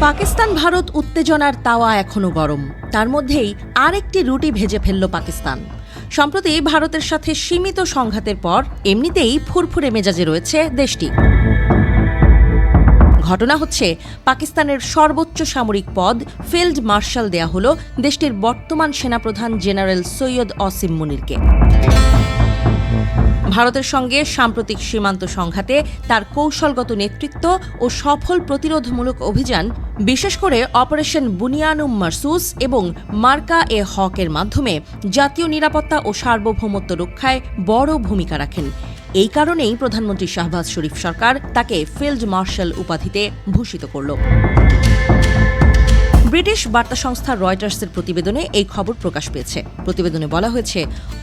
পাকিস্তান ভারত উত্তেজনার তাওয়া এখনো গরম। তার মধ্যেই আরেকটি রুটি ভেজে ফেলল পাকিস্তান। সম্প্রতি ভারতের সাথে সীমিত সংঘাতের পর এমনিতেই ফুরফুরে মেজাজে রয়েছে দেশটি। ঘটনা হচ্ছে, পাকিস্তানের সর্বোচ্চ সামরিক পদ ফিল্ড মার্শাল দেয়া হল দেশটির বর্তমান সেনাপ্রধান জেনারেল সৈয়দ অসিম মুনিরকে। ভারতের সঙ্গে সাম্প্রতিক সীমান্ত সংঘাতে তার কৌশলগত নেতৃত্ব ও সফল প্রতিরোধমূলক অভিযান, বিশেষ করে অপারেশন বুনিয়ানুম মারসুস এবং মার্কা এ হকের মাধ্যমে জাতীয় নিরাপত্তা ও সার্বভৌমত্ব রক্ষায় বড় ভূমিকা রাখেন। এই কারণেই প্রধানমন্ত্রী শাহবাজ শরীফ সরকার তাকে ফিল্ড মার্শাল উপাধিতে ভূষিত করল। ব্রিটিশ বার্তা সংস্থা রয়টার্সের প্রতিবেদনে এই খবর প্রকাশ পেয়েছে। প্রতিবেদনে বলা হয়েছে,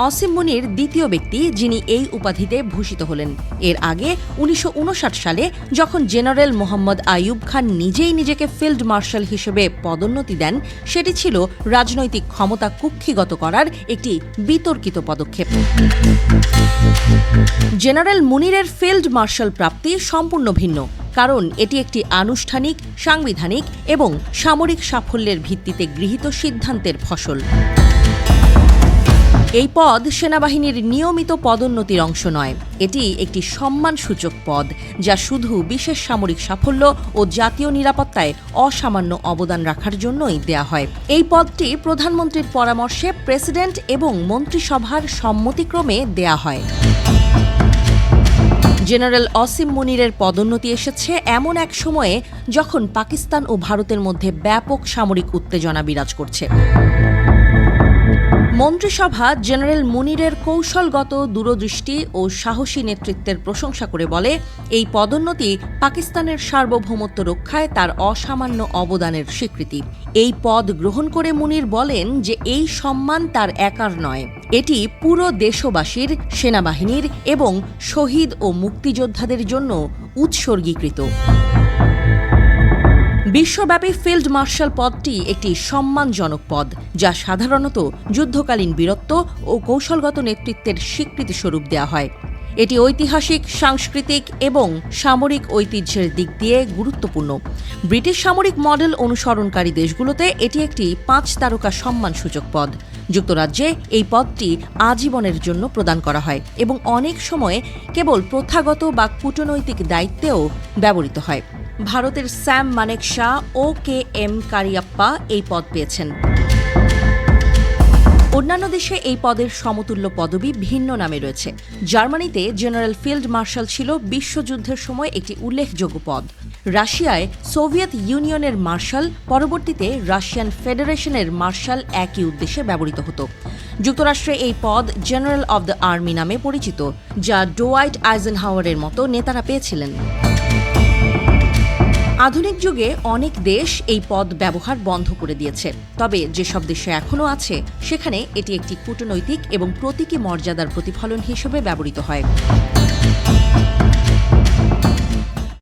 অসিম মুনির দ্বিতীয় ব্যক্তি যিনি এই উপাধিতে ভূষিত হলেন। এর আগে ১৯৫৯ সালে যখন জেনারেল মোহাম্মদ আইয়ুব খান নিজেই নিজেকে ফিল্ড মার্শাল হিসেবে পদোন্নতি দেন, সেটি ছিল রাজনৈতিক ক্ষমতা কুক্ষিগত করার একটি বিতর্কিত পদক্ষেপ। জেনারেল মুনিরের ফিল্ড মার্শাল প্রাপ্তি সম্পূর্ণ ভিন্ন, কারণ এটি একটি আনুষ্ঠানিক, সাংবিধানিক এবং সামরিক সাফল্যের ভিত্তিতে গৃহীত সিদ্ধান্তের ফসল। এই পদ সেনাবাহিনীর নিয়মিত পদোন্নতির অংশ নয়, এটি একটি সম্মানসূচক পদ যা শুধু বিশেষ সামরিক সাফল্য ও জাতীয় নিরাপত্তায় অসামান্য অবদান রাখার জন্যই দেয়া হয়। এই পদটি প্রধানমন্ত্রীর পরামর্শে প্রেসিডেন্ট এবং মন্ত্রিসভার সম্মতিক্রমে দেয়া হয়। জেনারেল অসিম মুনিরের পদোন্নতি এসেছে এমন এক সময়ে যখন পাকিস্তান ও ভারতের মধ্যে ব্যাপক সামরিক উত্তেজনা বিরাজ করছে। মন্ত্রিসভা জেনারেল মুনিরের কৌশলগত দূরদৃষ্টি ও সাহসী নেতৃত্বের প্রশংসা করে বলে, এই পদোন্নতি পাকিস্তানের সার্বভৌমত্ব রক্ষায় তার অসামান্য অবদানের স্বীকৃতি। এই পদ গ্রহণ করে মুনির বলেন যে এই সম্মান তার একার নয়, এটি পুরো দেশবাসীর, সেনাবাহিনীর এবং শহীদ ও মুক্তিযোদ্ধাদের জন্য উৎসর্গীকৃত। বিশ্বব্যাপী ফিল্ড মার্শাল পদটি একটি সম্মানজনক পদ, যা সাধারণত যুদ্ধকালীন বীরত্ব ও কৌশলগত নেতৃত্বের স্বীকৃতিস্বরূপ দেওয়া হয়। এটি ঐতিহাসিক, সাংস্কৃতিক এবং সামরিক ঐতিহ্যের দিক দিয়ে গুরুত্বপূর্ণ। ব্রিটিশ সামরিক মডেল অনুসরণকারী দেশগুলোতে এটি একটি ৫ তারকা সম্মানসূচক পদ। যুক্তরাজ্যে এই পদটি আজীবনের জন্য প্রদান করা হয় এবং অনেক সময় কেবল প্রথাগত বা কূটনৈতিক দায়িত্বেও ব্যবহৃত হয়। ভারতের স্যাম মানেকশা ও কে.এম. কারিয়াপ্পা এই পদ পেয়েছেন। অন্যান্য দেশে এই পদের সমতুল্য পদবি ভিন্ন নামে রয়েছে। জার্মানিতে জেনারেল ফিল্ড মার্শাল ছিল বিশ্বযুদ্ধের সময় একটি উল্লেখযোগ্য পদ। রাশিয়ায় সোভিয়েত ইউনিয়নের মার্শাল, পরবর্তীতে রাশিয়ান ফেডারেশনের মার্শাল একই উদ্দেশ্যে ব্যবহৃত হতো। যুক্তরাষ্ট্রে এই পদ জেনারেল অব দ্য আর্মি নামে পরিচিত, যা ডোয়াইট আইজেনহাওয়ারের মতো নেতারা পেয়েছিলেন। আধুনিক যুগে অনেক দেশ এই পদ ব্যবহার বন্ধ করে দিয়েছে, তবে যেসব দেশে এখনও আছে সেখানে এটি একটি কূটনৈতিক এবং প্রতীকী মর্যাদার প্রতিফলন হিসেবে ব্যবহৃত হয়।